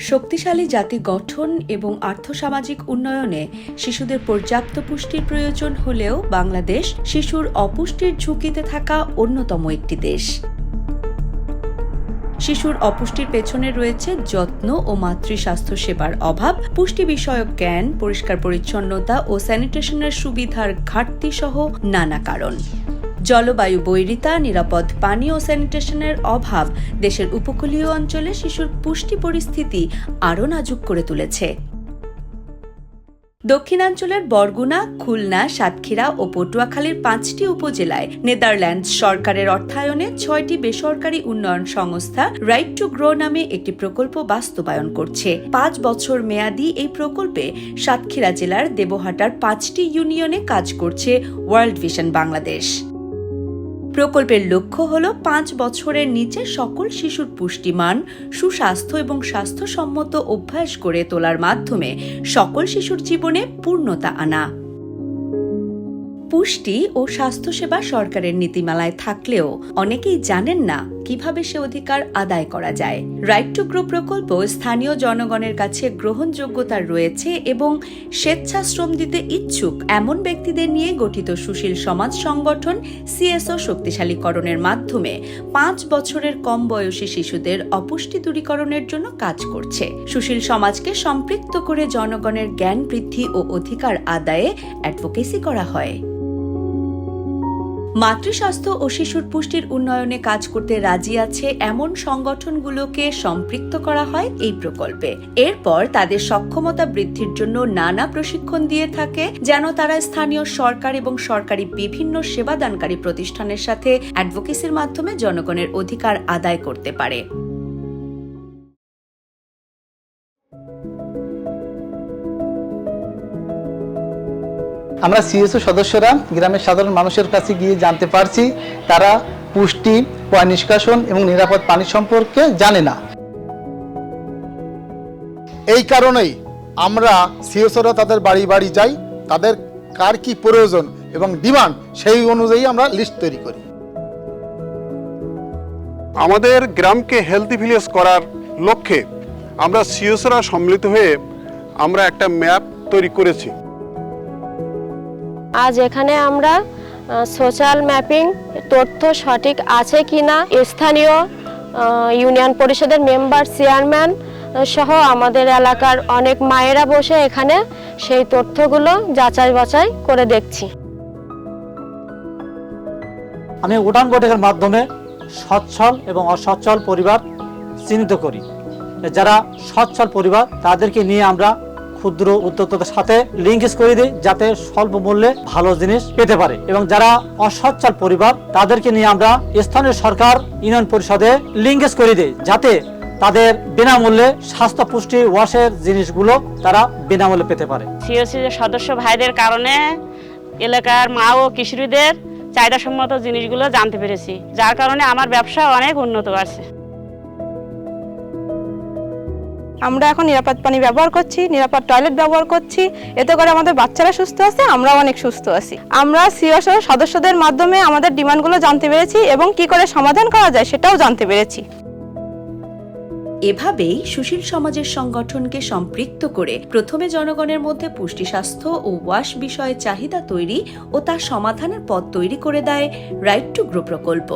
শক্তিশালী জাতি গঠন এবং আর্থসামাজিক উন্নয়নে শিশুদের পর্যাপ্ত পুষ্টির প্রয়োজন হলেও বাংলাদেশ শিশুর অপুষ্টির ঝুঁকিতে থাকা অন্যতম একটি দেশ। শিশুর অপুষ্টির পেছনে রয়েছে যত্ন ও মাতৃস্বাস্থ্য সেবার অভাব, পুষ্টি বিষয়ক জ্ঞান, পরিষ্কার পরিচ্ছন্নতা ও স্যানিটেশনের সুবিধার ঘাটতি সহ নানা কারণ। জলবায়ু বৈরিতা, নিরাপদ পানি ও স্যানিটেশনের অভাব দেশের উপকূলীয় অঞ্চলে শিশুর পুষ্টি পরিস্থিতি আরও নাজুক করে তুলেছে। দক্ষিণাঞ্চলের বরগুনা, খুলনা, সাতক্ষীরা ও পটুয়াখালীর 5টি উপজেলায় নেদারল্যান্ডস সরকারের অর্থায়নে 6টি বেসরকারি উন্নয়ন সংস্থা রাইট টু গ্রো নামে একটি প্রকল্প বাস্তবায়ন করছে। 5 বছর মেয়াদী এই প্রকল্পে সাতক্ষীরা জেলার দেবহাটার 5টি ইউনিয়নে কাজ করছে ওয়ার্ল্ড ভিশন বাংলাদেশ। প্রকল্পের লক্ষ্য হল 5 বছরের নিচে সকল শিশুর পুষ্টিমান, সুস্বাস্থ্য এবং স্বাস্থ্যসম্মত অভ্যাস গড়ে তোলার মাধ্যমে সকল শিশুর জীবনে পূর্ণতা আনা। পুষ্টি ও স্বাস্থ্যসেবা সরকারের নীতিমালায় থাকলেও অনেকেই জানেন না কিভাবে সে অধিকার আদায় করা যায়। রাইট টু গ্রো প্রকল্প স্থানীয় জনগণের কাছে গ্রহণযোগ্যতা রয়েছে এবং স্বেচ্ছাশ্রম দিতে ইচ্ছুক এমন ব্যক্তিদের নিয়ে গঠিত সুশীল সমাজ সংগঠন সিএসও শক্তিশালীকরণের মাধ্যমে 5 বছরের কম বয়সী শিশুদের অপুষ্টি দূরীকরণের জন্য কাজ করছে। সুশীল সমাজকে সম্পৃক্ত করে জনগণের জ্ঞান বৃদ্ধি ও অধিকার আদায়ে অ্যাডভোকেসি করা হয়। মাতৃস্বাস্থ্য ও শিশুর পুষ্টির উন্নয়নে কাজ করতে রাজি আছে এমন সংগঠনগুলোকে সম্পৃক্ত করা হয় এই প্রকল্পে। এরপর তাদের সক্ষমতা বৃদ্ধির জন্য নানা প্রশিক্ষণ দিয়ে থাকে, যেন তারা স্থানীয় সরকার এবং সরকারি বিভিন্ন সেবাদানকারী প্রতিষ্ঠানের সাথে অ্যাডভোকেসির মাধ্যমে জনগণের অধিকার আদায় করতে পারে। আমরা সিএসও সদস্যরা গ্রামের সাধারণ মানুষের কাছে গিয়ে জানতে পারছি তারা পুষ্টি, পয় নিষ্কাশন এবং নিরাপদ পানি সম্পর্কে জানে না। এই কারণেই আমরা সিএসওরা তাদের বাড়ি বাড়ি যাই, তাদের কার কি প্রয়োজন এবং ডিমান্ড সেই অনুযায়ী আমরা লিস্ট তৈরি করি। আমাদের গ্রামকে হেলদি ভিলেজ করার লক্ষ্যে আমরা সিএসওরা সম্মিলিত হয়ে আমরা একটা ম্যাপ তৈরি করেছি। আজ এখানে আমরা সোশ্যাল ম্যাপিং তথ্য সঠিক আছে কিনা স্থানীয় ইউনিয়ন পরিষদের মেম্বার, চেয়ারম্যান সহ আমাদের এলাকার অনেক মায়েরা বসে এখানে সেই তথ্যগুলো যাচাই বাছাই করে দেখছি। আমি উঠান বৈঠকের মাধ্যমে সচ্ছল এবং অসচ্ছল পরিবার চিহ্নিত করি। যারা সচ্ছল পরিবার তাদেরকে নিয়ে আমরা ক্ষুদ্র উদ্যোক্তাদের সাথে লিঙ্কেজ করে দিই, যাতে স্বল্প মূল্যে ভালো জিনিস পেতে পারে। এবং যারা অসচ্ছল পরিবার তাদেরকে নিয়ে আমরা স্থানীয় সরকার, ইউনিয়ন পরিষদে লিঙ্কেজ করে দিই, যাতে তাদের বিনামূল্যে স্বাস্থ্য পুষ্টি ওয়াশের জিনিসগুলো তারা বিনামূল্যে পেতে পারে। সিএসসি সদস্য ভাইদের কারণে এলাকার মা ও কিশোরীদের চাহিদাসম্মত জিনিসগুলো জানতে পেরেছি, যার কারণে আমার ব্যবসা অনেক উন্নত আছে। আমরা এখন নিরাপদ পানি ব্যবহার করছি, নিরাপদ টয়লেট ব্যবহার করছি, এতে করে আমাদের বাচ্চারা সুস্থ আছে, আমরাও অনেক সুস্থ আছি। আমরা সিএসও সদস্যদের মাধ্যমে আমাদের ডিমান্ডগুলো জানতে পেরেছি এবং কি করে সমাধান করা যায় সেটাও জানতে পেরেছি। এভাবেই সুশীল সমাজের সংগঠনকে সম্পৃক্ত করে প্রথমে জনগণের মধ্যে পুষ্টি, স্বাস্থ্য ও ওয়াশ বিষয়ে চাহিদা তৈরি ও তার সমাধানের পথ তৈরি করে দেয় রাইট টু গ্রো প্রকল্প।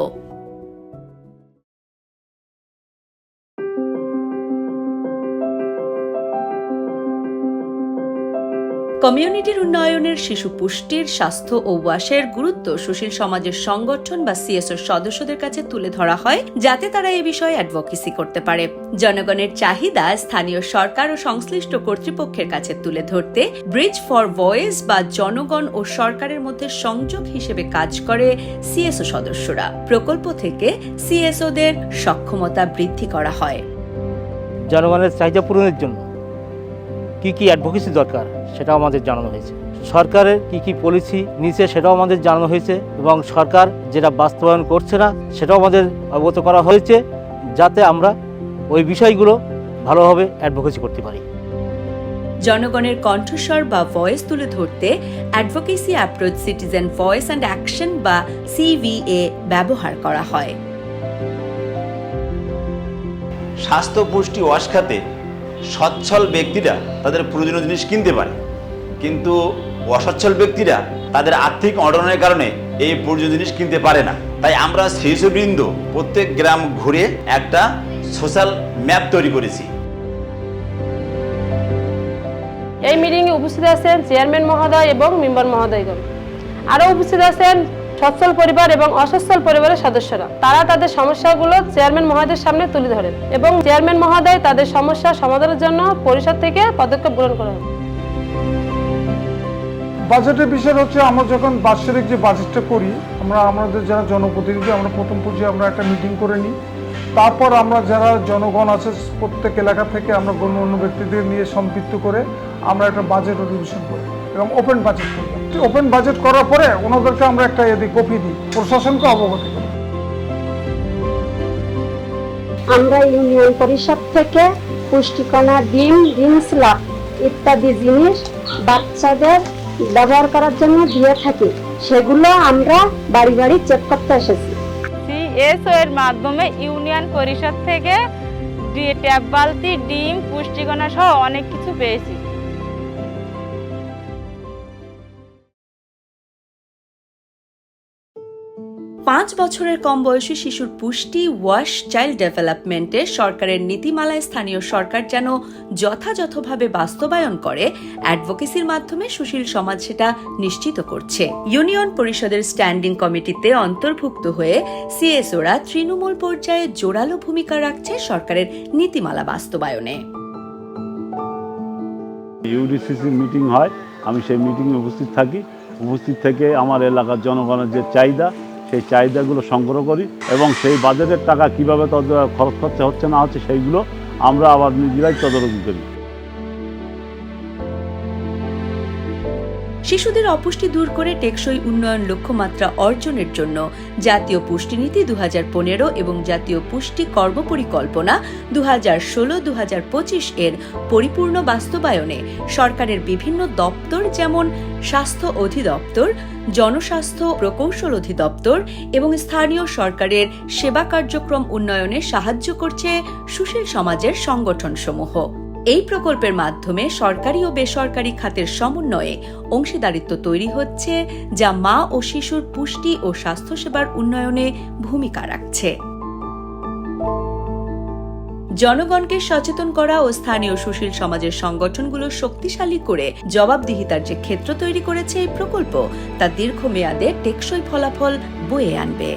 কমিউনিটির উন্নয়নের, শিশু পুষ্টির, স্বাস্থ্য ও ওয়াশের গুরুত্ব সুশীল সমাজের সংগঠন বা সিএসও সদস্যদের কাছে তুলে ধরা হয়, যাতে তারা এ বিষয়ে অ্যাডভোকেসি করতে পারে। জনগণের চাহিদা স্থানীয় সরকার ও সংশ্লিষ্ট কর্তৃপক্ষের কাছে তুলে ধরতে ব্রিজ ফর ভয়েস বা জনগণ ও সরকারের মধ্যে সংযোগ হিসেবে কাজ করে সিএসও সদস্যরা। প্রকল্প থেকে সিএসওদের সক্ষমতা বৃদ্ধি করা হয়। জনগণের চাহিদা পূরণের জন্য কি কি অ্যাডভোকেসি দরকার সেটাও আমাদের জানানো হয়েছে। সরকারের কি কি পলিসি নিচে সেটাও আমাদের জানানো হয়েছে এবং সরকার যেটা বাস্তবায়ন করছে না সেটাও আমাদের অবগত করা হয়েছে, যাতে আমরা ওই বিষয়গুলো ভালোভাবে অ্যাডভোকেসি করতে পারি। জনগণের কণ্ঠস্বর বা ভয়েস তুলে ধরতে advocacy approach citizen voice and action বা সিভিএ ব্যবহার করা হয়। স্বাস্থ্য পুষ্টি ওয়াশ খাতে সচ্ছল ব্যক্তিরা তাদের প্রয়োজনীয় জিনিস কিনতে পারে, কিন্তু অসচ্ছল ব্যক্তিরা তাদের আর্থিক অনটনের কারণে এই প্রয়োজনীয় জিনিস কিনতে পারে না। তাই আমরা শিশুবৃন্দ প্রত্যেক গ্রাম ঘুরে একটা সোশ্যাল ম্যাপ তৈরি করেছি। এই মিটিংয়ে উপস্থিত আছেন চেয়ারম্যান মহোদয় এবং মেম্বার মহোদয়গণ। আরও উপস্থিত আছেন সচ্ছল পরিবার এবং অসচ্ছল পরিবারের সদস্যরা। তারা তাদের সমস্যাগুলো চেয়ারম্যান মহোদয়ের সামনে তুলে ধরেন এবং চেয়ারম্যান মহোদয় তাদের সমস্যা সমাধানের জন্য পরিষদ থেকে পদক্ষেপ গ্রহণ করা হয়। বাজেটের বিষয় হচ্ছে, আমরা যখন বাৎসরিক যে বাজেটটা করি, আমরা আমাদের যারা জনপ্রতিনিধি আমরা প্রথম পর্যায়ে আমরা একটা মিটিং করে নিই। তারপর আমরা যারা জনগণ আছে প্রত্যেক এলাকা থেকে আমরা গণ্যমান্য ব্যক্তিদের নিয়ে সম্পৃক্ত করে আমরা একটা বাজেট অধিবেশন করি এবং ওপেন বাজেট করি। ওপেন বাজেট করার পরে ওনাদেরকে আমরা একটা কপি দিই, প্রশাসনকে অবগত করি। আমরা ইউনিয়ন পরিষদ থেকে পুষ্টিকণা, ডিম, ডিমসলা ইত্যাদি জিনিস বাচ্চাদের ব্যবহার করার জন্য দিয়ে থাকি। সেগুলো আমরা বাড়ি বাড়ি চেক করতে এসেছি। সিএসও এর মাধ্যমে ইউনিয়ন পরিষদ থেকে ট্যাপ বালতি, ডিম, পুষ্টিকণা সহ অনেক কিছু পেয়েছি। 5 বছরের কম বয়সী শিশুর পুষ্টি ওয়াশ চাইল্ড ডেভেলপমেন্টে সরকারের নীতিমালায় স্থানীয় সরকার যেন যথাযথভাবে বাস্তবায়ন করে, অ্যাডভোকেসির মাধ্যমে সুশীল সমাজ সেটা নিশ্চিত করছে। ইউনিয়ন পরিষদের স্ট্যান্ডিং কমিটিতে অন্তর্ভুক্ত হয়ে সিএসওরা তৃণমূল পর্যায়ে জোরালো ভূমিকা রাখছে সরকারের নীতিমালা বাস্তবায়নে। ইউডিসিসি মিটিং হয়, আমি সেই মিটিংয়ে উপস্থিত থাকি। উপস্থিত থেকে আমার এলাকার জনগণের যে চাহিদা, সেই চাহিদাগুলো সংগ্রহ করি এবং সেই বাজেটের টাকা কীভাবে খরচ খরচা হচ্ছে না হচ্ছে সেইগুলো আমরা আবার নিজেরাই তদারকি করি। শিশুদের অপুষ্টি দূর করে টেকসই উন্নয়ন লক্ষ্যমাত্রা অর্জনের জন্য জাতীয় পুষ্টিনীতি 2015 এবং জাতীয় পুষ্টি কর্মপরিকল্পনা 2016-2025 এর পরিপূর্ণ বাস্তবায়নে সরকারের বিভিন্ন দপ্তর যেমন স্বাস্থ্য অধিদপ্তর, জনস্বাস্থ্য প্রকৌশল অধিদপ্তর এবং স্থানীয় সরকারের সেবা কার্যক্রম উন্নয়নে সাহায্য করছে সুশীল সমাজের সংগঠনসমূহ। এই প্রকল্পের মাধ্যমে সরকারি ও বেসরকারি খাতের সমন্বয়ে অংশীদারিত্ব তৈরি হচ্ছে, যা মা ও শিশুর পুষ্টি ও স্বাস্থ্যসেবার উন্নয়নে ভূমিকা রাখছে। জনগণকে সচেতন করা ও স্থানীয় সুশীল সমাজের সংগঠনগুলো শক্তিশালী করে জবাবদিহিতার যে ক্ষেত্র তৈরি করেছে এই প্রকল্প, তা দীর্ঘমেয়াদে টেকসই ফলাফল বয়ে আনবে।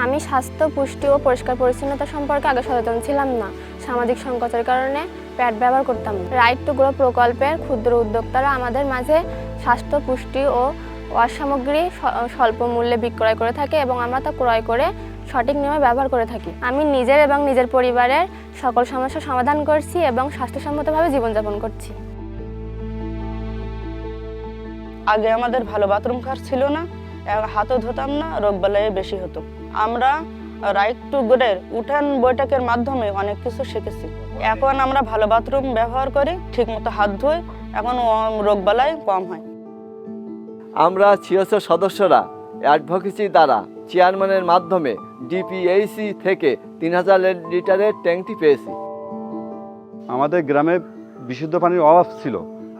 আমি স্বাস্থ্য, পুষ্টি ও পরিষ্কার পরিচ্ছন্নতা সম্পর্কে আগে সচেতন ছিলাম না। সামাজিক সংকটের কারণে প্যাড ব্যবহার করতাম না। রাইট টু গ্রো প্রকল্পের ক্ষুদ্র উদ্যোক্তারা আমাদের মাঝে স্বাস্থ্য, পুষ্টি ও ওয়াশ সামগ্রী স্বল্প মূল্যে বিক্রয় করে থাকে এবং আমরা তা ক্রয় করে সঠিক নিয়মে ব্যবহার করে থাকি। আমি নিজের এবং নিজের পরিবারের সকল সমস্যার সমাধান করছি এবং স্বাস্থ্যসম্মতভাবে জীবনযাপন করছি। আগে আমাদের ভালো বাথরুম ঘর ছিল না, হাতও ধুতাম না, রোগবালাই বেশি হতো। আমরা রাইট টু গ্রোর উঠান বৈঠকের মাধ্যমে অনেক কিছু শিখেছি। এখন আমরা ভালো বাথরুম ব্যবহার করি, ঠিকমতো হাত ধুই, এখন রোগবালাই কম হয়। আমরা সিএসও সদস্যরা অ্যাডভোকেসি দ্বারা চেয়ারম্যানের মাধ্যমে ডিপিএইচসি থেকে 3000 লিটারের ট্যাঙ্কটি পেয়েছি। আমাদের গ্রামে বিশুদ্ধ পানির অভাব ছিল।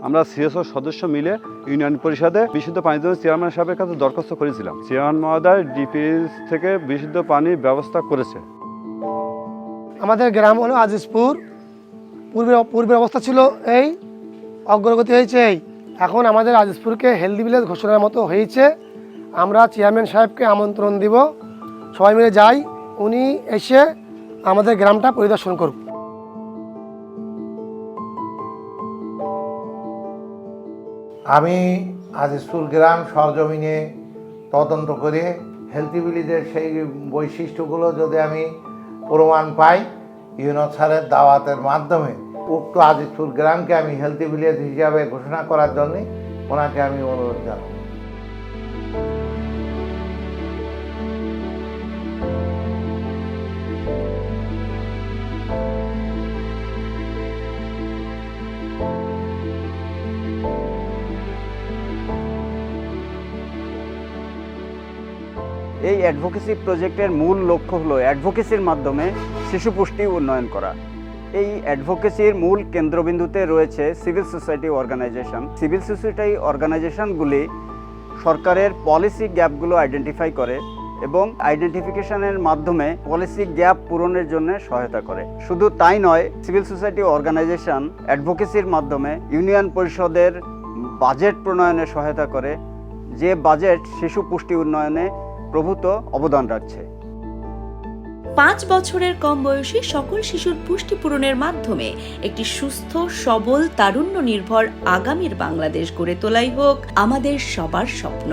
আমরা সিএসও সদস্য মিলে ইউনিয়ন পরিষদে বিশুদ্ধ পানির জন্য চেয়ারম্যান সাহেবের কাছে দরখাস্ত করেছিলাম। চেয়ারম্যান মহোদয় ডিপিএইচ থেকে বিশুদ্ধ পানির ব্যবস্থা করেছে। আমাদের গ্রাম হলো আজিজপুর। পূর্বের অবস্থা ছিল এই, অগ্রগতি হয়েছে এই। এখন আমাদের আজিজপুরকে হেলদি ভিলেজ ঘোষণার মতো হয়েছে। আমরা চেয়ারম্যান সাহেবকে আমন্ত্রণ দিব, সবাই মিলে যাই, উনি এসে আমাদের গ্রামটা পরিদর্শন করুন। আমি আজিজপুর গ্রাম সরজমিনে তদন্ত করে হেলদি ভিলেজের সেই বৈশিষ্ট্যগুলো যদি আমি প্রমাণ পাই, ইউনুস স্যারের দাওয়াতের মাধ্যমে উক্ত আজিজপুর গ্রামকে আমি হেলদি ভিলেজ হিসাবে ঘোষণা করার জন্য ওনাকে আমি অনুরোধ জানাব। এই অ্যাডভোকেসি প্রজেক্টের মূল লক্ষ্য হলো অ্যাডভোকেসির মাধ্যমে শিশু পুষ্টি উন্নয়ন করা। এই অ্যাডভোকেসির মূল কেন্দ্রবিন্দুতে রয়েছে civil society organisation. Civil society অর্গানাইজেশনগুলি সরকারের পলিসি গ্যাপগুলো আইডেন্টিফাই করে এবং আইডেন্টিফিকেশনের মাধ্যমে পলিসি গ্যাপ পূরণের জন্য সহায়তা করে। শুধু তাই নয়, সিভিল সোসাইটি অর্গানাইজেশন অ্যাডভোকেসির মাধ্যমে ইউনিয়ন পরিষদের বাজেট প্রণয়নে সহায়তা করে, যে বাজেট শিশু পুষ্টি উন্নয়নে প্রভূত অবদান রাখছে। 5 বছরের কম বয়সী সকল শিশুর পুষ্টি পূরণের মাধ্যমে একটি সুস্থ, সবল, তারুণ্য নির্ভর আগামীর বাংলাদেশ গড়ে তোলাই হোক আমাদের সবার স্বপ্ন।